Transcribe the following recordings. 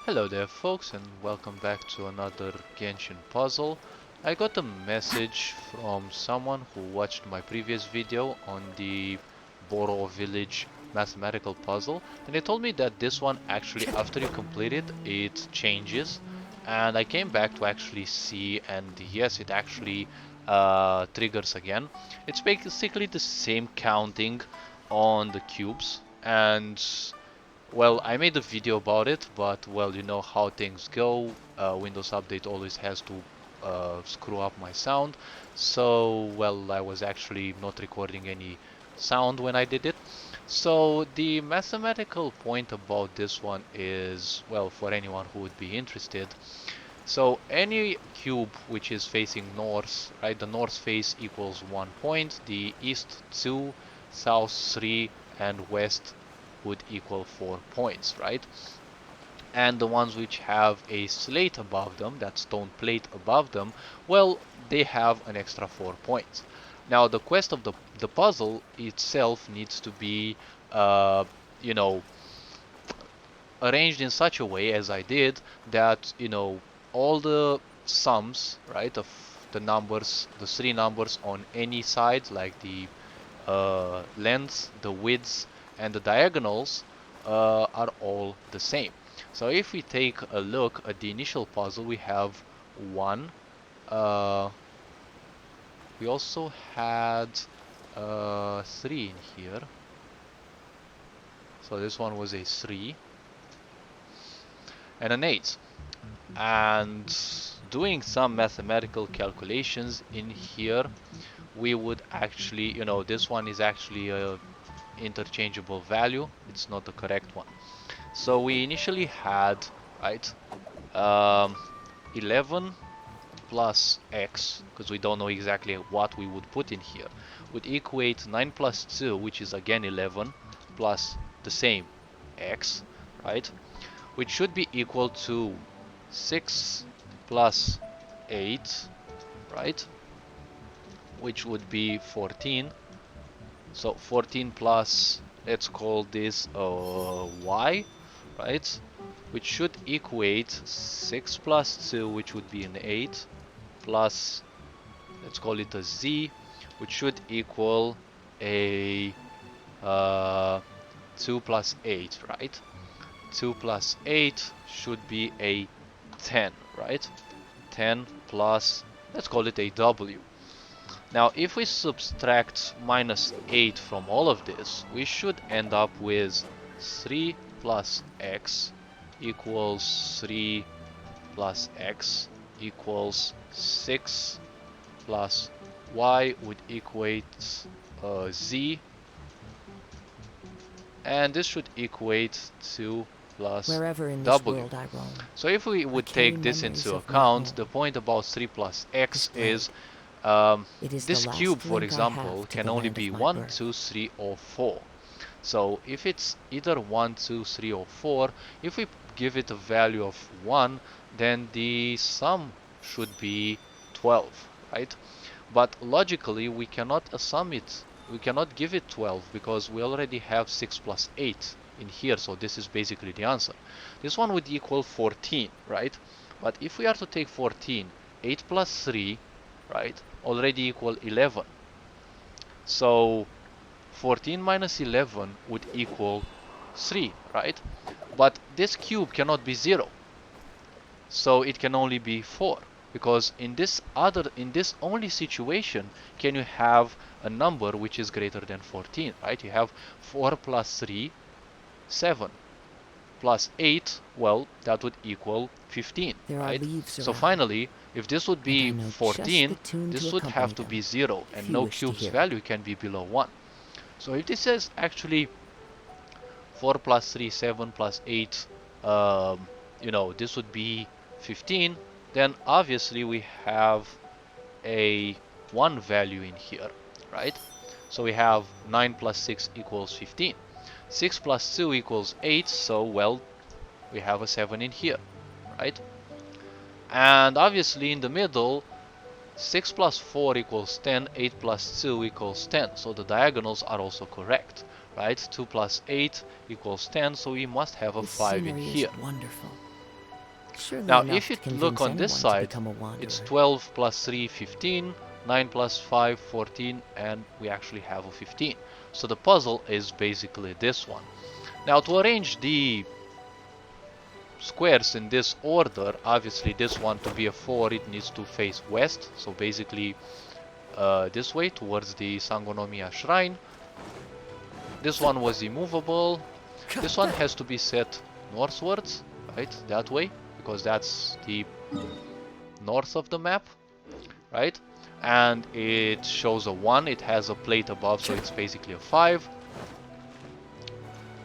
Hello there folks, and welcome back to another Genshin puzzle. I got a message from someone who watched my previous video on the Bourou Village mathematical puzzle, and they told me that this one actually, after you complete it, it changes. And I came back to actually see, and yes, it actually triggers again. It's basically the same counting on the cubes, and well, I made a video about it, but well, you know how things go. Windows Update always has to screw up my sound. So, well, I was actually not recording any sound when I did it. So, the mathematical point about this one is, well, for anyone who would be interested. So, any cube which is facing north, right, the north face equals 1 point, the east 2, south 3, and west would equal 4 points, right? And the ones which have a slate above them, that stone plate above them, well, they have an extra 4 points. Now, the quest of the puzzle itself needs to be, uh, you know, arranged in such a way, as I did, that, you know, all the sums, right, of the numbers, the three numbers on any side, like the lengths, the widths, and the diagonals are all the same. So if we take a look at the initial puzzle, we have 1. Uh, we also had 3 in here. So this one was a 3 and an 8. And doing some mathematical calculations in here, we would actually, you know, this one is actually a interchangeable value. It's not the correct one. So we initially had, right, 11 plus x, because we don't know exactly what we would put in here, would equate 9 plus 2, which is again 11, plus the same x, right, which should be equal to 6 plus 8, right, which would be 14. So 14 plus, let's call this y, right, which should equate 6 plus 2, which would be an 8, plus, let's call it a z, which should equal a 2 plus 8, right? 2 plus 8 should be a 10, right? 10 plus, let's call it a w. Now, if we subtract minus 8 from all of this, we should end up with 3 plus x equals 3 plus x equals 6 plus y would equate z, and this should equate 2 plus Wherever in this w. world I roam, So if we would take this into account, the point about 3 plus x is it is this the cube, last for link I example, have to can the only land be of my 1, birth. 2, 3, or 4. So if it's either 1, 2, 3, or 4, if we give it a value of 1, then the sum should be 12, right? But logically, we cannot assume it. We cannot give it 12 because we already have 6 plus 8 in here, so this is basically the answer. This one would equal 14, right? But if we are to take 14, 8 plus 3, right, already equal 11. So 14 minus 11 would equal 3, right? But this cube cannot be 0. So it can only be 4. Because in this only situation can you have a number which is greater than 14, right? You have 4 plus 3, 7. Plus 8, well, that would equal 15, There are right? leaves So around, finally, if this would and I be know just the 14, tune this to would accompany have to them, be 0, if and you no wish to cube's hear it. value can be below 1. So if this is actually 4 plus 3, 7 plus 8, you know, this would be 15, then obviously we have a 1 value in here, right? So we have 9 plus 6 equals 15. 6 plus 2 equals 8, so well, we have a 7 in here, right? And obviously in the middle, 6 plus 4 equals 10, 8 plus 2 equals 10. So the diagonals are also correct, right? 2 plus 8 equals 10, so we must have a This 5 in scenery is here. wonderful. Surely Now, enough if you to look convince on this anyone to side, become a wanderer. it's 12 plus 3, 15, 9 plus 5, 14, and we actually have a 15. So the puzzle is basically this one. Now, to arrange the squares in this order, obviously this one to be a 4, it needs to face west. So basically this way towards the Sangonomiya Shrine. This one was immovable. This one has to be set northwards, right? That way, because that's the north of the map, right? And it shows a 1, it has a plate above, so it's basically a 5.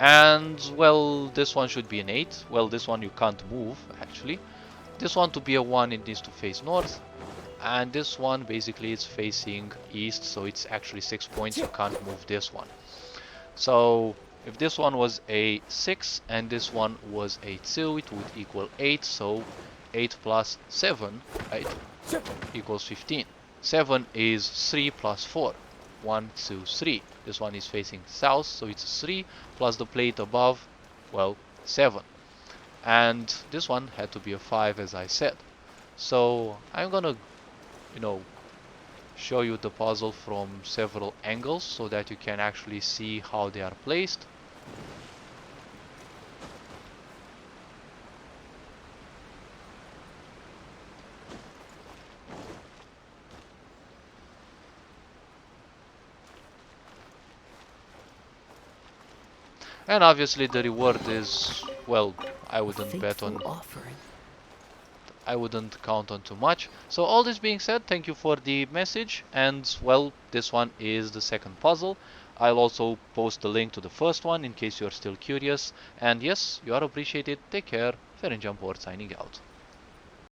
And, well, this one should be an 8. Well, this one you can't move, actually. This one to be a 1, it needs to face north. And this one, basically, it's facing east, so it's actually 6 points, you can't move this one. So, if this one was a 6 and this one was a 2, it would equal 8, so 8 plus 7, right, equals 15. 7 is 3 plus 4. 1, 2, 3. This one is facing south, so it's 3 plus the plate above, well, 7. And this one had to be a 5, as I said. So I'm gonna, show you the puzzle from several angles so that you can actually see how they are placed. And obviously the reward is, well, I wouldn't bet on, offering. I wouldn't count on too much. So all this being said, thank you for the message, and well, this one is the second puzzle. I'll also post the link to the first one in case you're still curious. And yes, you are appreciated. Take care. Ferenjamport signing out.